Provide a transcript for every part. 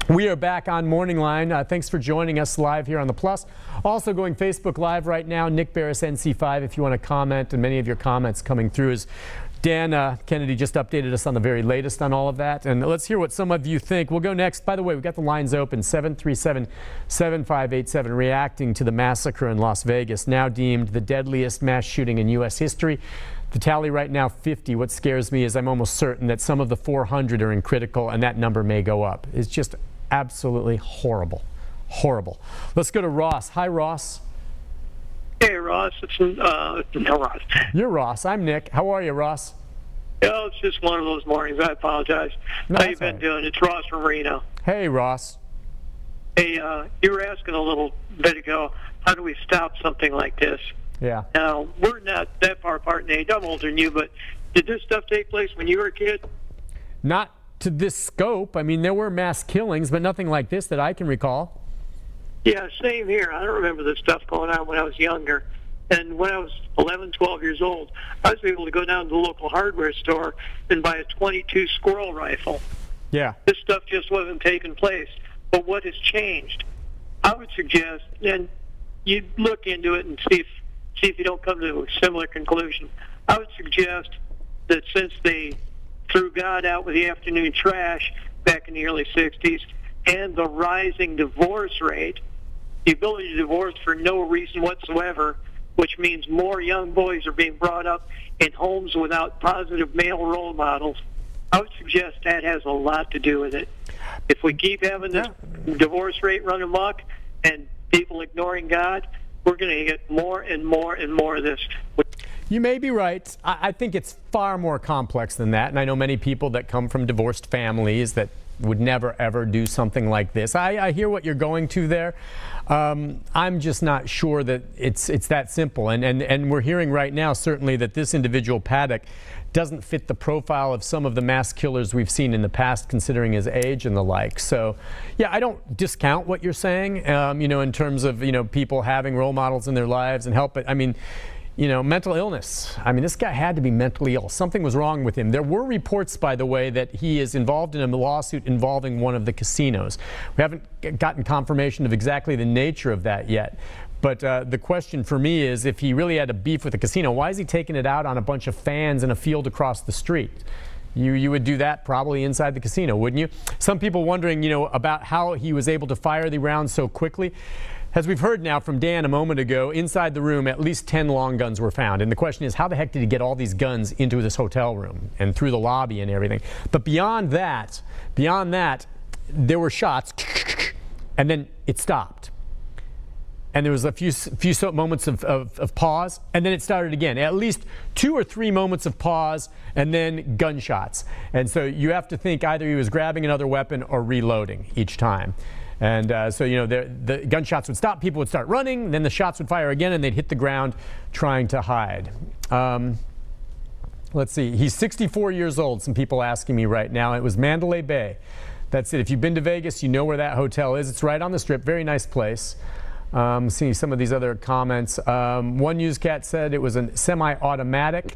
We are back on MorningLine. Thanks for joining us live here on the Plus. Also going Facebook Live right now, Nick Barris, NC5, if you want to comment, and many of your comments coming through as Dan Kennedy just updated us on the very latest on all of that. And let's hear what some of you think. We'll go next. By the way, we've got the lines open, 737-7587, reacting to the massacre in Las Vegas, now deemed the deadliest mass shooting in U.S. history. The tally right now, 50. What scares me is I'm almost certain that some of the 400 are in critical, and that number may go up. It's just absolutely horrible. Horrible. Let's go to Ross. Hi, Ross. Hey, Ross. No, Ross. You're Ross. I'm Nick. How are you, Ross? Oh, it's just one of those mornings. I apologize. No, how you been doing? It's Ross from Reno. Hey, Ross. Hey, you were asking a little bit ago, how do we stop something like this? Yeah. Now, we're not that far apart in age. I'm older than you, but did this stuff take place when you were a kid? Not to this scope. I mean, there were mass killings, but nothing like this that I can recall. Yeah, same here. I don't remember this stuff going on when I was younger. And when I was 11, 12 years old, I was able to go down to the local hardware store and buy a .22 squirrel rifle. Yeah. This stuff just wasn't taking place. But what has changed? I would suggest, and you look into it and see if you don't come to a similar conclusion. I would suggest that since they threw God out with the afternoon trash back in the early 60s and the rising divorce rate, the ability to divorce for no reason whatsoever, which means more young boys are being brought up in homes without positive male role models, I would suggest that has a lot to do with it. If we keep having this divorce rate run amok and people ignoring God, we're going to get more and more and more of this. You may be right. I think it's far more complex than that, and I know many people that come from divorced families that would never, ever do something like this. I hear what you're going to there. I'm just not sure that it's that simple. And we're hearing right now, certainly, that this individual, Paddock, doesn't fit the profile of some of the mass killers we've seen in the past, considering his age and the like. So, yeah, I don't discount what you're saying, you know, in terms of, you know, people having role models in their lives and help it. I mean, you know, mental illness. I mean, this guy had to be mentally ill. Something was wrong with him. There were reports, by the way, that he is involved in a lawsuit involving one of the casinos. We haven't gotten confirmation of exactly the nature of that yet. But the question for me is, if he really had a beef with the casino, why is he taking it out on a bunch of fans in a field across the street? You would do that probably inside the casino, wouldn't you? Some people wondering, you know, about how he was able to fire the rounds so quickly. As we've heard now from Dan a moment ago, inside the room, at least 10 long guns were found. And the question is, how the heck did he get all these guns into this hotel room and through the lobby and everything? But beyond that, there were shots, and then it stopped. And there was a few moments of pause, and then it started again. At least 2 or 3 moments of pause, and then gunshots. And so you have to think either he was grabbing another weapon or reloading each time. And so, you know, the gunshots would stop, people would start running, then the shots would fire again, and they'd hit the ground trying to hide. Let's see, he's 64 years old, some people asking me right now. It was Mandalay Bay. That's it. If you've been to Vegas, you know where that hotel is. It's right on the Strip, very nice place. Seeing some of these other comments. One newscat said it was a semi-automatic.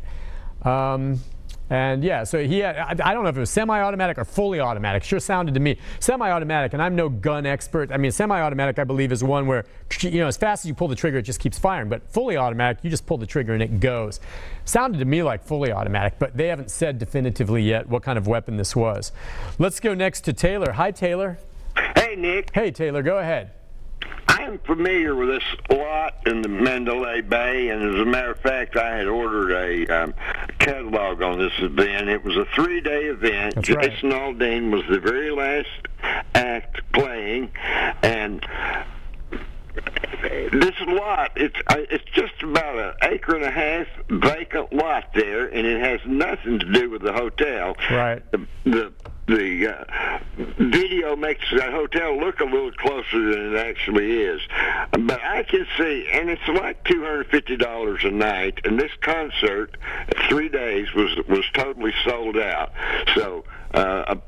And yeah, so he had, I don't know if it was semi-automatic or fully automatic. Sure sounded to me semi-automatic, and I'm no gun expert. I mean, semi-automatic, I believe, is one where, you know, as fast as you pull the trigger, it just keeps firing. But fully automatic, you just pull the trigger and it goes. Sounded to me like fully automatic, but they haven't said definitively yet what kind of weapon this was. Let's go next to Taylor. Hi, Taylor. Hey, Nick. Hey, Taylor, go ahead. I'm familiar with this lot in the Mandalay Bay, and as a matter of fact, I had ordered a catalog on this event. It was a 3-day event. That's right. Jason Aldean was the very last act playing, and this lot, it's just about an acre-and-a-half vacant lot there, and it has nothing to do with the hotel. Right. The video makes that hotel look a little closer than it actually is. But I can see, and it's like $250 a night, and this concert, 3 days, was totally sold out. So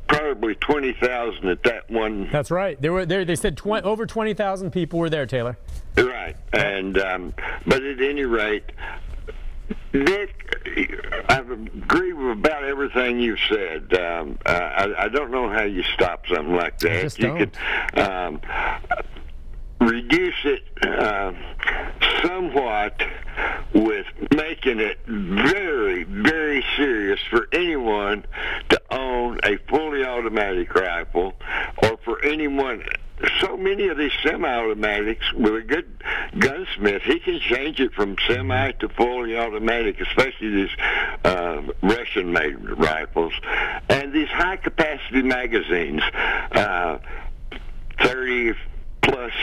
probably 20,000 at that one. That's right. They said over 20,000 people were there, Taylor. Right. And but at any rate, Nick, I agree with about everything you've said. I don't know how you stop something like that. You could reduce it somewhat with making it very, very serious for anyone to own a fully automatic rifle, or for anyone. So many of these semi-automatics, with a good gunsmith, he can change it from semi to fully automatic, especially these Russian-made rifles. And these high-capacity magazines, 30-plus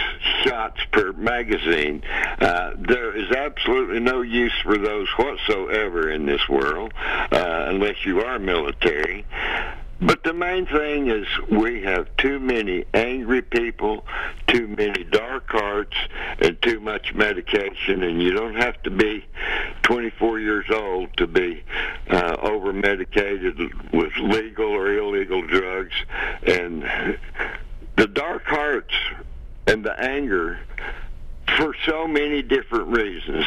shots per magazine, there is absolutely no use for those whatsoever in this world, unless you are military. But the main thing is we have too many angry people, too many dark hearts, and too much medication. And you don't have to be 24 years old to be over-medicated with legal or illegal drugs. And the dark hearts and the anger, for so many different reasons,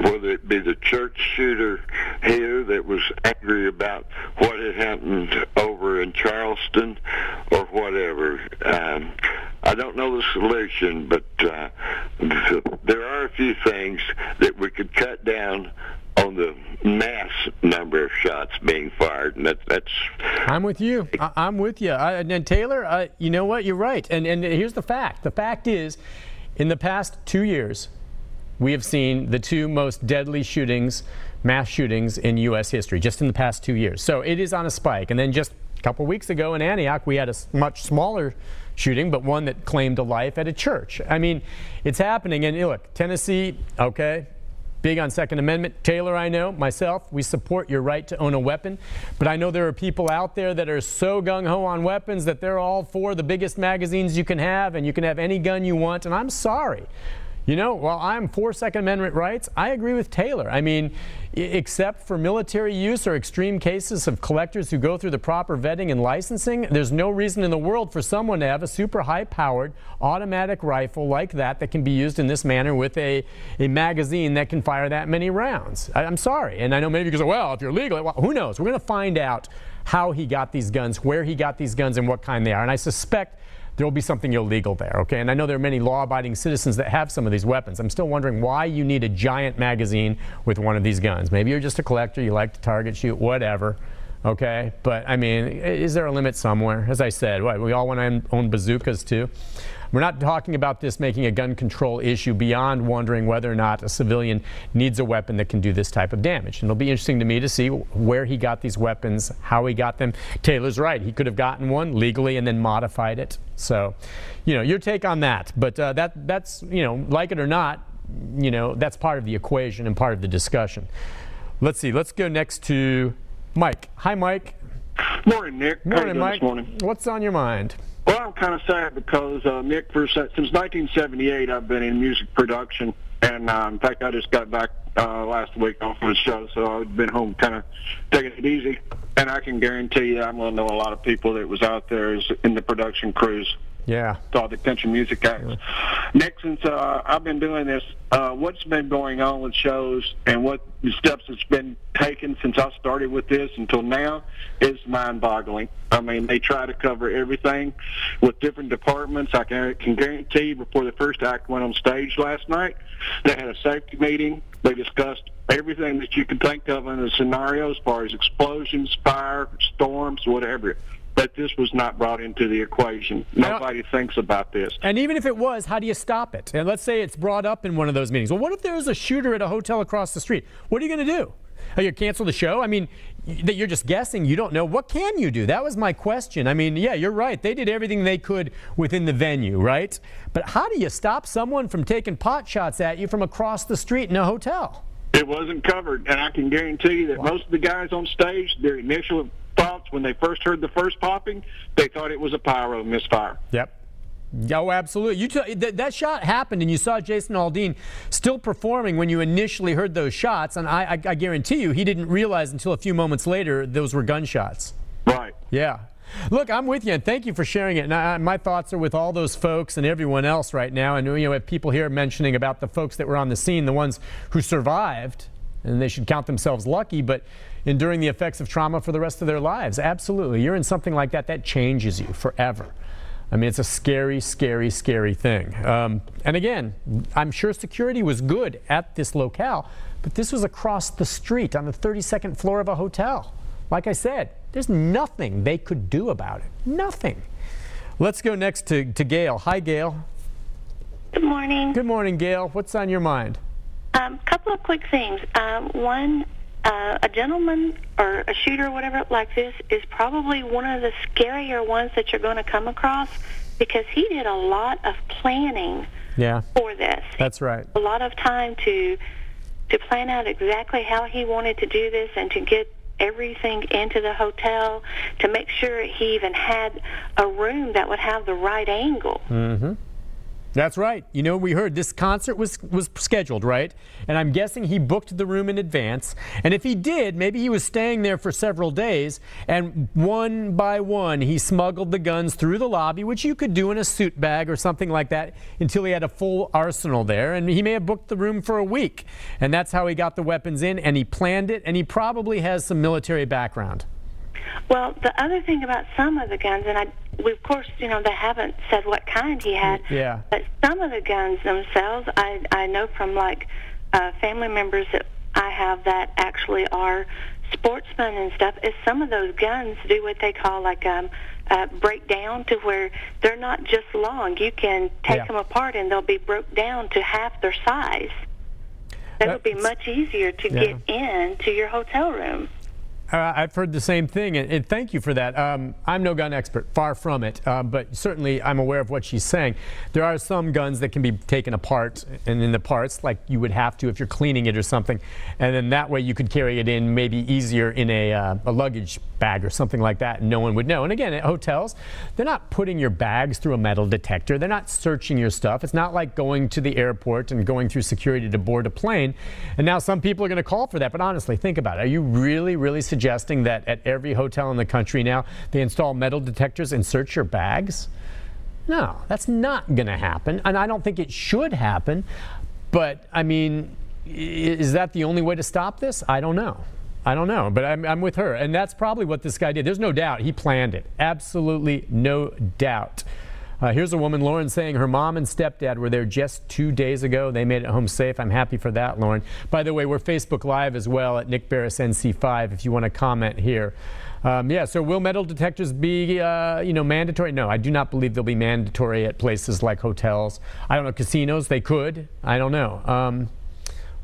whether it be the church shooter here that was angry about what had happened over in Charleston or whatever. I don't know the solution, but there are a few things that we could cut down on the mass number of shots being fired, and that's. I'm with you. I'm with you. And Taylor, you know what? You're right. And here's the fact. The fact is, in the past 2 years, we have seen the two most deadly shootings, mass shootings in U.S. history, just in the past 2 years. So it is on a spike. And then just a couple weeks ago in Antioch, we had a much smaller shooting, but one that claimed a life at a church. I mean, it's happening. And look, Tennessee, okay, big on Second Amendment. Taylor, I know, myself, we support your right to own a weapon. But I know there are people out there that are so gung-ho on weapons that they're all for the biggest magazines you can have, and you can have any gun you want. And I'm sorry. You know, while I'm for Second Amendment rights, I agree with Taylor. I mean, except for military use or extreme cases of collectors who go through the proper vetting and licensing, there's no reason in the world for someone to have a super high-powered automatic rifle like that can be used in this manner with a magazine that can fire that many rounds. I'm sorry. And I know many of you go, well, if you're legal, well, who knows? We're going to find out how he got these guns, where he got these guns, and what kind they are. And I suspect there will be something illegal there, okay? And I know there are many law-abiding citizens that have some of these weapons. I'm still wondering why you need a giant magazine with one of these guns. Maybe you're just a collector, you like to target shoot, whatever, okay? But, I mean, is there a limit somewhere? As I said, what, we all want to own bazookas too? We're not talking about this making a gun control issue beyond wondering whether or not a civilian needs a weapon that can do this type of damage. And it'll be interesting to me to see where he got these weapons, how he got them. Taylor's right. He could have gotten one legally and then modified it. So, you know, your take on that. But that's, you know, like it or not, you know, that's part of the equation and part of the discussion. Let's see. Let's go next to Mike. Hi, Mike. Morning, Nick. Morning, Mike. This morning? What's on your mind? Well, I'm kind of sad because, Nick, since 1978, I've been in music production. And, in fact, I just got back last week off of the show, so I've been home kind of taking it easy. And I can guarantee you I'm going to know a lot of people that was out there in the production crews. Yeah. All the country music acts. Yeah. Nick, since I've been doing this, what's been going on with shows and what the steps that's been taken since I started with this until now is mind-boggling. I mean, they try to cover everything with different departments. I can guarantee you before the first act went on stage last night, they had a safety meeting. They discussed everything that you could think of in a scenario as far as explosions, fire, storms, whatever. But this was not brought into the equation. Nobody thinks about this. And even if it was, how do you stop it? And let's say it's brought up in one of those meetings. Well, what if there's a shooter at a hotel across the street? What are you going to do? Are you going to cancel the show? I mean, that you're just guessing. You don't know. What can you do? That was my question. I mean, yeah, you're right. They did everything they could within the venue, right? But how do you stop someone from taking pot shots at you from across the street in a hotel? It wasn't covered, and I can guarantee you that most of the guys on stage, their initial thoughts when they first heard the first popping, they thought it was a pyro misfire. Yep. Oh, absolutely. That shot happened, and you saw Jason Aldean still performing when you initially heard those shots, and I guarantee you he didn't realize until a few moments later those were gunshots. Right. Yeah. Look, I'm with you, and thank you for sharing it. And my thoughts are with all those folks and everyone else right now. And you know, we have people here mentioning about the folks that were on the scene, the ones who survived. and they should count themselves lucky, but enduring the effects of trauma for the rest of their lives. Absolutely. You're in something like that, that changes you forever. I mean, it's a scary, scary, scary thing. And again, I'm sure security was good at this locale, but this was across the street on the 32nd floor of a hotel. Like I said, there's nothing they could do about it. Nothing. Let's go next to Gail. Hi, Gail. Good morning. Good morning, Gail. What's on your mind? Couple of quick things. One, a gentleman or a shooter, whatever like this, is probably one of the scarier ones that you're going to come across because he did a lot of planning for this. That's right. A lot of time to plan out exactly how he wanted to do this and to get everything into the hotel, to make sure he even had a room that would have the right angle. Mm-hmm. That's right. You know, we heard this concert was scheduled, right? And I'm guessing he booked the room in advance. And if he did, maybe he was staying there for several days, and one by one he smuggled the guns through the lobby, which you could do in a suit bag or something like that, until he had a full arsenal there. And he may have booked the room for a week. And that's how he got the weapons in, and he planned it, and he probably has some military background. Well, the other thing about some of the guns, and we, of course, you know, they haven't said what kind he had, but some of the guns themselves, I know from, like, family members that I have that actually are sportsmen and stuff, is some of those guns do what they call, like, break down to where they're not just long. You can take them apart, and they'll be broke down to half their size. That would be much easier to get into your hotel room. I've heard the same thing, and thank you for that. I'm no gun expert, far from it, but certainly I'm aware of what she's saying. There are some guns that can be taken apart and in the parts, like you would have to if you're cleaning it or something, and then that way you could carry it in maybe easier in a luggage bag or something like that, and no one would know. And again, at hotels, they're not putting your bags through a metal detector. They're not searching your stuff. It's not like going to the airport and going through security to board a plane. And now some people are going to call for that, but honestly, think about it. Are you really suggesting that at every hotel in the country now they install metal detectors and search your bags? No, that's not going to happen, and I don't think it should happen. But I mean, is that the only way to stop this? I don't know. But I'm with her, and that's probably what this guy did. There's no doubt he planned it. Absolutely no doubt. Here's a woman, Lauren, saying her mom and stepdad were there just 2 days ago. They made it home safe. I'm happy for that, Lauren. By the way, we're Facebook Live as well at Nick Barris NC5 if you want to comment here. So will metal detectors be, mandatory? No, I do not believe they'll be mandatory at places like hotels. I don't know, casinos, they could. I don't know.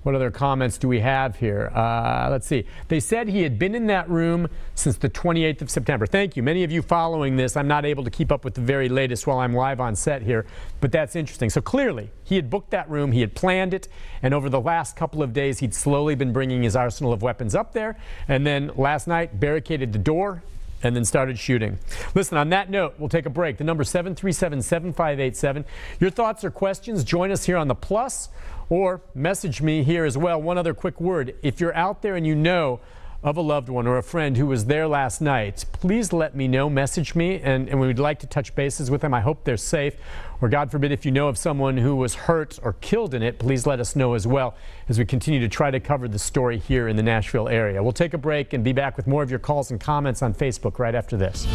What other comments do we have here? Let's see. They said he had been in that room since the 28th of September. Thank you. Many of you following this. I'm not able to keep up with the very latest while I'm live on set here, but that's interesting. So clearly, he had booked that room, he had planned it, and over the last couple of days, he'd slowly been bringing his arsenal of weapons up there, and then last night, barricaded the door, and then started shooting. Listen, on that note, we'll take a break. The number 737-7587. Your thoughts or questions, join us here on the Plus, or message me here as well. One other quick word. If you're out there and you know of a loved one or a friend who was there last night, please let me know. Message me, and we would like to touch bases with them. I hope they're safe. Or God forbid, if you know of someone who was hurt or killed in it, please let us know as well as we continue to try to cover the story here in the Nashville area. We'll take a break and be back with more of your calls and comments on Facebook right after this.